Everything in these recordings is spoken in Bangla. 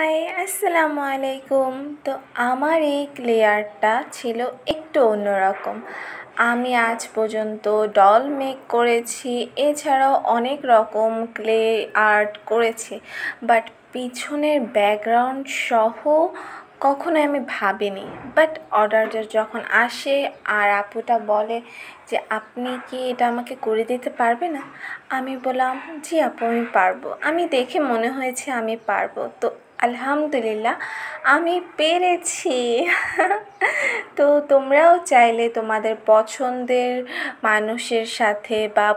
হাই, আসসালামু আলাইকুম। তো আমার এই ক্লে আর্টটা ছিল একটু অন্যরকম। আমি আজ পর্যন্ত ডল মেক করেছি, এছাড়াও অনেক রকম ক্লে আর্ট করেছি, বাট পিছনের ব্যাকগ্রাউন্ড সহ কখনো আমি ভাবিনি। বাট অর্ডারটা যখন আসে আর আপুটা বলে যে আপনি কি এটা আমাকে করে দিতে পারবে না, আমি বললাম জি আপু আমি পারবো। আমি দেখে মনে হয়েছে আমি পারবো, তো আলহামদুলিল্লাহ আমি পেরেছি। তো তোমরাও চাইলে তোমাদের পছন্দের মানুষের সাথে বা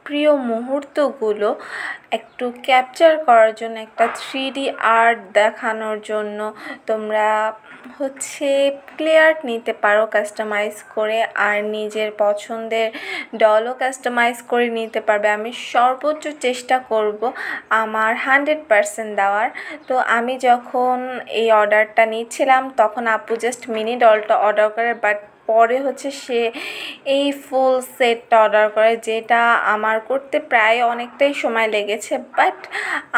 প্রিয় মুহূর্তগুলো একটু ক্যাপচার করার জন্য, একটা 3D আর্ট দেখানোর জন্য তোমরা ক্লে আর্ট নিতে পারো কাস্টমাইজ করে, আর নিজের পছন্দের ডলও কাস্টমাইজ করে নিতে পারবে। আমি সর্বোচ্চ চেষ্টা করব আমার 100% দেওয়ার। তো আমি যখন এই অর্ডারটা নিচ্ছিলাম তখন আপু জাস্ট মিনি ডলটা অর্ডার করে, বাট পরে সে এই ফুল সেটটা অর্ডার করে, যেটা আমার করতে প্রায় অনেকটাই সময় লেগেছে। বাট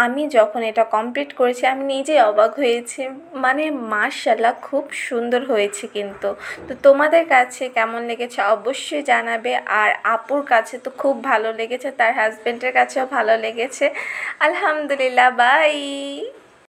আমি যখন এটা কমপ্লিট করেছি আমি নিজেই অবাক হয়েছি, মানে মাশাআল্লাহ খুব সুন্দর হয়েছে। কিন্তু তো তোমাদের কাছে কেমন লেগেছে অবশ্যই জানাবে। আর আপুর কাছে তো খুব ভালো লেগেছে, তার হাজব্যান্ডের কাছেও ভালো লেগেছে। আলহামদুলিল্লাহ, বাই।